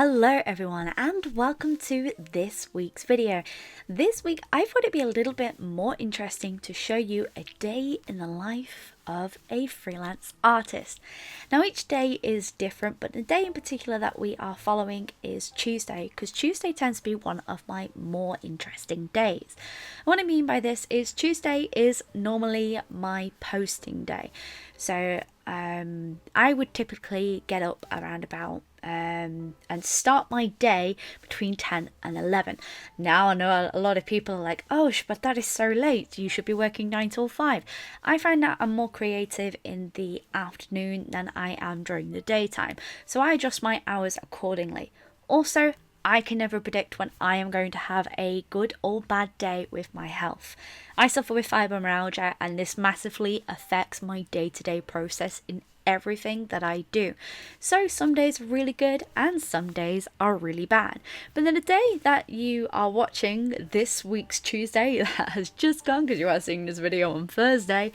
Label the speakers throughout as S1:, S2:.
S1: Hello everyone and welcome to this week's video. This week I thought it'd be a little bit more interesting to show you a day in the life of a freelance artist. Now each day is different, but the day in particular that we are following is Tuesday, because Tuesday tends to be one of my more interesting days. And what I mean by this is Tuesday is normally my posting day. So I would typically get up around about and start my day between 10 and 11. Now I know a lot of people are like, oh, but that is so late, you should be working 9 till 5. I find that I'm more creative in the afternoon than I am during the daytime, so I adjust my hours accordingly. Also, I can never predict when I am going to have a good or bad day with my health. I suffer with fibromyalgia and this massively affects my day-to-day process in everything that I do. So some days are really good and some days are really bad. But then the day that you are watching, this week's Tuesday that has just gone, because you are seeing this video on Thursday,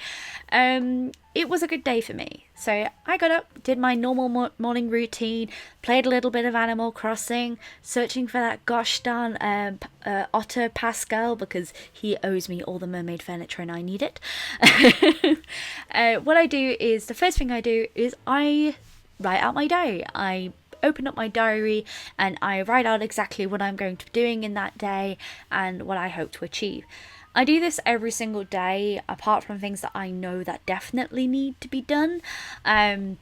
S1: it was a good day for me. So I got up, did my normal morning routine, played a little bit of Animal Crossing, searching for that gosh darn Otter Pascal, because he owes me all the mermaid furniture and I need it. What I do is, the first thing I do is I write out my day. I open up my diary and I write out exactly what I'm going to be doing in that day and what I hope to achieve. I do this every single day, apart from things that I know that definitely need to be done. I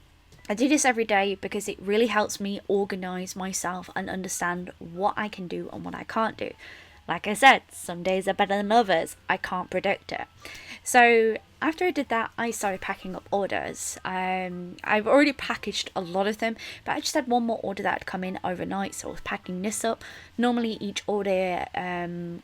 S1: do this every day because it really helps me organise myself and understand what I can do and what I can't do. Like I said, some days are better than others. I can't predict it. So after I did that, I started packing up orders. I've already packaged a lot of them, but I just had one more order that had come in overnight, so I was packing this up. Normally each order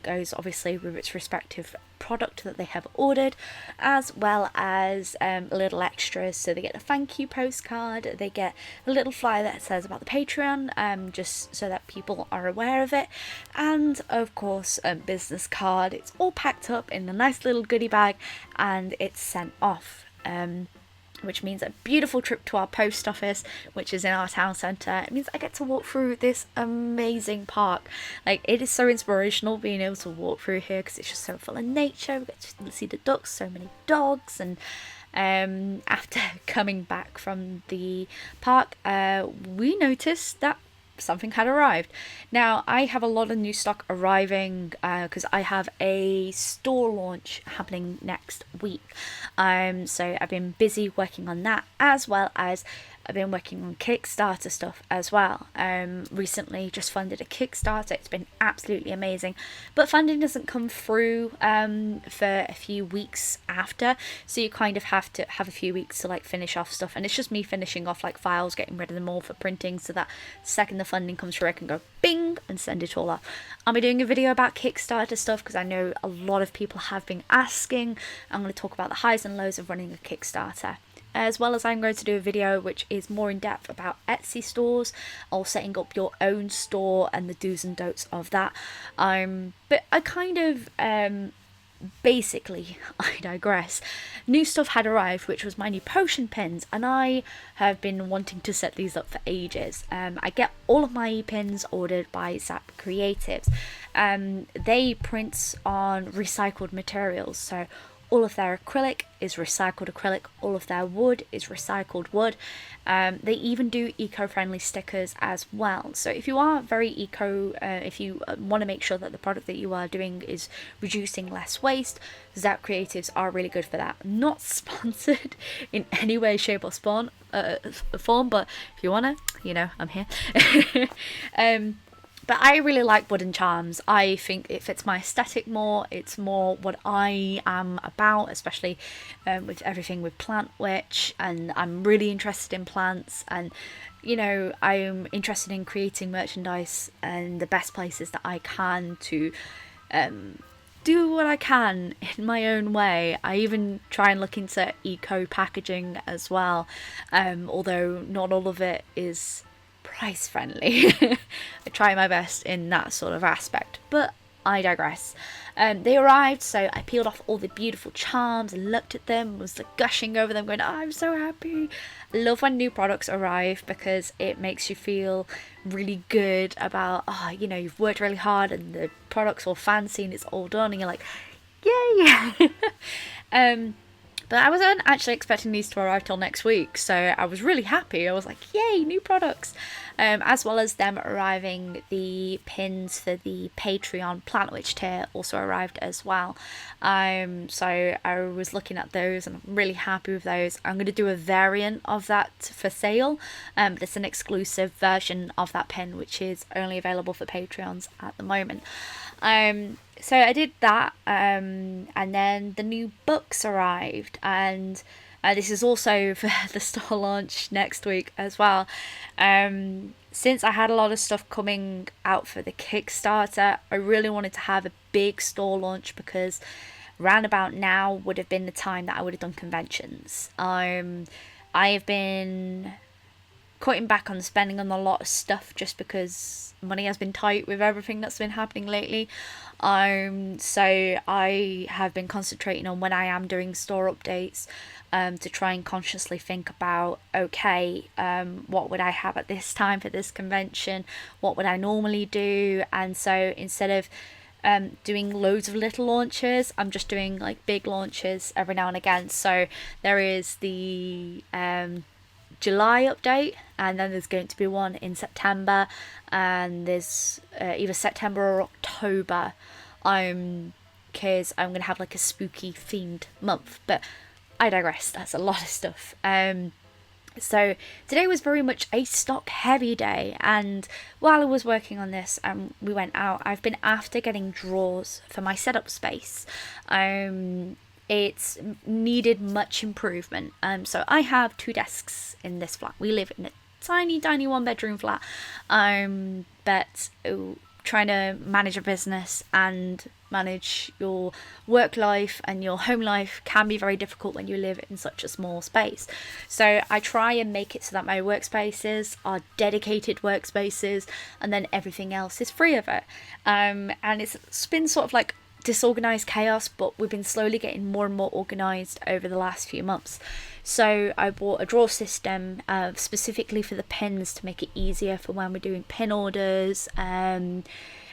S1: goes obviously with its respective product that they have ordered, as well as little extras. So they get a thank you postcard, they get a little flyer that says about the Patreon, just so that people are aware of it, and of course a business card. It's all packed up in a nice little goodie bag and it's sent off, which means a beautiful trip to our post office, which is in our town centre. It means I get to walk through this amazing park. Like, it is so inspirational being able to walk through here because it's just so full of nature. We get to see the ducks, so many dogs, and after coming back from the park, we noticed that something had arrived. Now I have a lot of new stock arriving because I have a store launch happening next week, so I've been busy working on that, as well as I've been working on Kickstarter stuff as well. Recently just funded a Kickstarter. It's been absolutely amazing, but funding doesn't come through for a few weeks after, so you kind of have to have a few weeks to like finish off stuff, and it's just me finishing off like files, getting rid of them all for printing, so that second the funding comes through I can go bing and send it all off. I'll be doing a video about Kickstarter stuff because I know a lot of people have been asking. I'm going to talk about the highs and lows of running a Kickstarter, as well as I'm going to do a video which is more in depth about Etsy stores, or setting up your own store and the do's and don'ts of that. But I kind of basically, I digress. New stuff had arrived, which was my new potion pins, and I have been wanting to set these up for ages. I get all of my pins ordered by Zap Creatives. They print on recycled materials, so all of their acrylic is recycled acrylic, all of their wood is recycled wood. They even do eco-friendly stickers as well. So if you are very if you want to make sure that the product that you are doing is reducing less waste, Zap Creatives are really good for that. Not sponsored in any way, shape or form, but if you wanna, you know, I'm here. But I really like wooden charms. I think it fits my aesthetic more. It's more what I am about, especially with everything with Plant Witch. And I'm really interested in plants. And, you know, I'm interested in creating merchandise and the best places that I can to do what I can in my own way. I even try and look into eco packaging as well, although not all of it is price friendly. I try my best in that sort of aspect, but I digress. They arrived, so I peeled off all the beautiful charms and looked at them, was like gushing over them, going, oh, I'm so happy. I love when new products arrive because it makes you feel really good about, oh, you know, you've worked really hard and the product's all fancy and it's all done, and you're like, yay. But I wasn't actually expecting these to arrive till next week, so I was really happy. I was like, yay, new products. As well as them arriving, the pins for the Patreon Plant Witch tier also arrived as well. So I was looking at those and I'm really happy with those. I'm going to do a variant of that for sale, but it's an exclusive version of that pin which is only available for Patreons at the moment. So I did that, and then the new books arrived, and this is also for the store launch next week as well. Since I had a lot of stuff coming out for the Kickstarter, I really wanted to have a big store launch because round about now would have been the time that I would have done conventions. I have been cutting back on spending on a lot of stuff just because money has been tight with everything that's been happening lately. So I have been concentrating on when I am doing store updates, to try and consciously think about, okay, what would I have at this time for this convention? What would I normally do? And so instead of doing loads of little launches, I'm just doing like big launches every now and again. So there is the July update, and then there's going to be one in September, and there's either September or October, because I'm going to have like a spooky themed month, but I digress, that's a lot of stuff. So today was very much a stock heavy day, and while I was working on this and we went out, I've been after getting drawers for my setup space. It's needed much improvement. So I have 2 desks in this flat. We live in a tiny 1-bedroom flat. But trying to manage a business and manage your work life and your home life can be very difficult when you live in such a small space. So I try and make it so that my workspaces are dedicated workspaces, and then everything else is free of it. And it's been sort of like disorganized chaos, but we've been slowly getting more and more organized over the last few months. So I bought a drawer system specifically for the pins to make it easier for when we're doing pin orders, and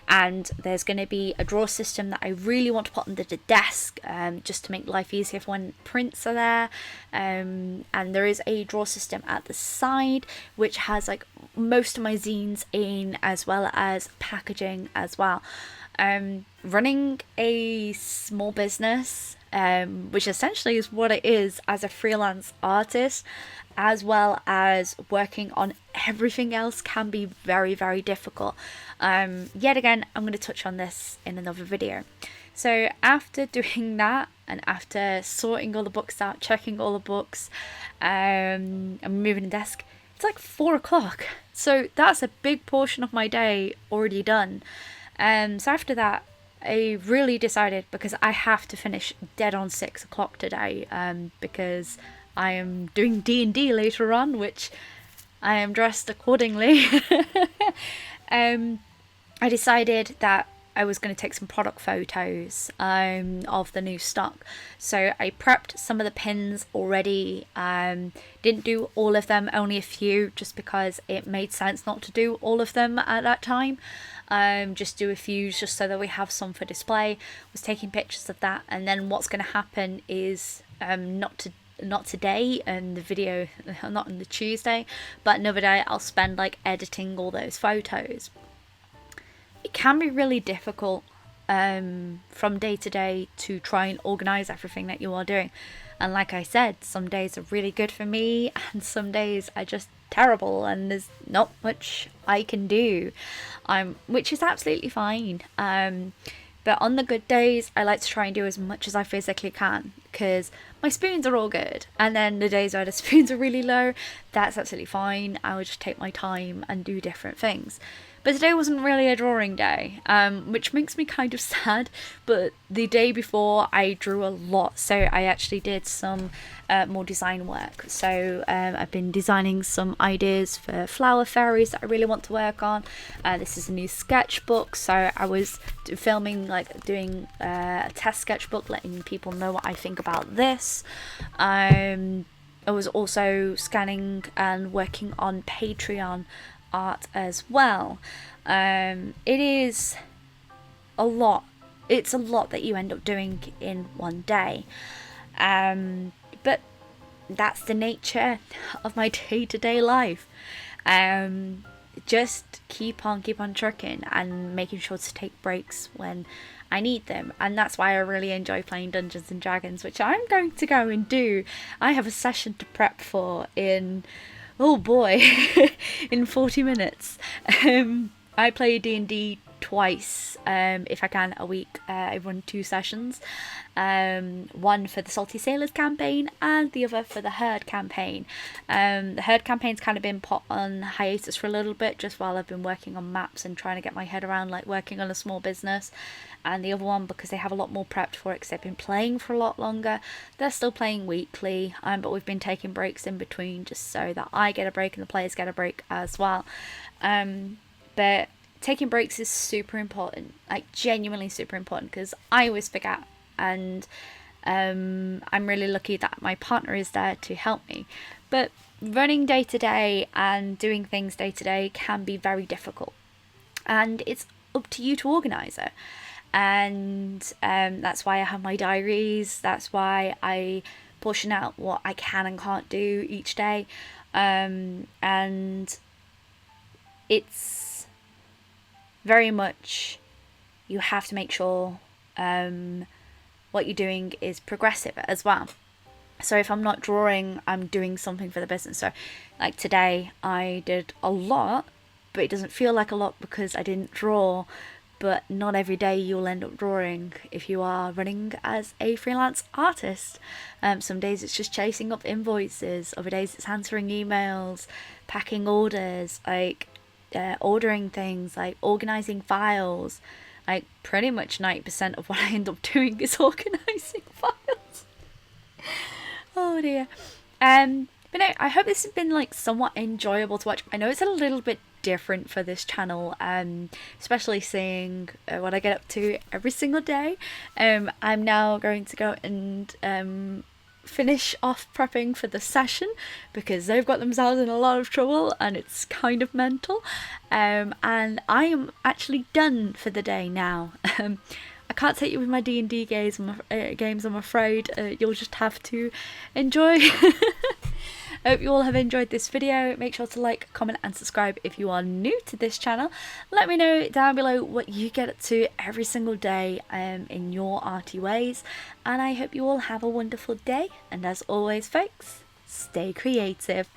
S1: there's going to be a drawer system that I really want to put under the desk, just to make life easier for when prints are there, and there is a drawer system at the side which has like most of my zines in, as well as packaging as well. Running a small business, which essentially is what it is as a freelance artist, as well as working on everything else, can be very, very difficult. Yet again, I'm going to touch on this in another video. So after doing that, and after sorting all the books out, checking all the books, and moving the desk, it's like 4 o'clock. So that's a big portion of my day already done. So after that, I really decided, because I have to finish dead on 6 o'clock today, because I am doing D&D later on, which I am dressed accordingly. I decided that I was going to take some product photos of the new stock. So I prepped some of the pins already. Didn't do all of them, only a few, just because it made sense not to do all of them at that time. Just do a few just so that we have some for display. Was taking pictures of that, and then what's going to happen is not today and the video, not on the Tuesday, but another day I'll spend like editing all those photos. It can be really difficult from day to day to try and organize everything that you are doing, and like I said, some days are really good for me and some days are just terrible and there's not much I can do, which is absolutely fine. But on the good days, I like to try and do as much as I physically can, because my spoons are all good. And then the days where the spoons are really low, that's absolutely fine. I would just take my time and do different things. But today wasn't really a drawing day, which makes me kind of sad. But the day before I drew a lot, so I actually did some more design work. So I've been designing some ideas for flower fairies that I really want to work on. This is a new sketchbook, so I was filming, like doing a test sketchbook, letting people know what I think about this. I was also scanning and working on Patreon art as well. It is a lot. It's a lot that you end up doing in one day. But that's the nature of my day-to-day life. Just keep on trucking and making sure to take breaks when I need them. And that's why I really enjoy playing Dungeons and Dragons, which I'm going to go and do. I have a session to prep for in, oh boy, in 40 minutes. I play D&D twice, if I can, a week. I run 2 sessions, one for the Salty Sailors campaign and the other for the Herd campaign. The Herd campaign's kind of been put on hiatus for a little bit, just while I've been working on maps and trying to get my head around like working on a small business. And the other one, because they have a lot more prepped for it, because they've been playing for a lot longer. They're still playing weekly, but we've been taking breaks in between just so that I get a break and the players get a break as well. But taking breaks is super important, like genuinely super important, because I always forget, and I'm really lucky that my partner is there to help me. But running day to day and doing things day to day can be very difficult, and it's up to you to organise it. And that's why I have my diaries. That's why I portion out what I can and can't do each day. And it's very much, you have to make sure what you're doing is progressive as well. So if I'm not drawing, I'm doing something for the business. So like today I did a lot, but it doesn't feel like a lot because I didn't draw. But not every day you'll end up drawing if you are running as a freelance artist. Some days it's just chasing up invoices, other days it's answering emails, packing orders, like ordering things, like organising files. Like pretty much 90% of what I end up doing is organising files. Oh dear. But no, I hope this has been like somewhat enjoyable to watch. I know it's a little bit different for this channel, especially seeing what I get up to every single day. I'm now going to go and finish off prepping for the session, because they've got themselves in a lot of trouble and it's kind of mental. And I am actually done for the day now. I can't take you with my D&D games, I'm afraid. You'll just have to enjoy. I hope you all have enjoyed this video. Make sure to like, comment and subscribe if you are new to this channel. Let me know down below what you get up to every single day in your arty ways. And I hope you all have a wonderful day. And as always folks, stay creative.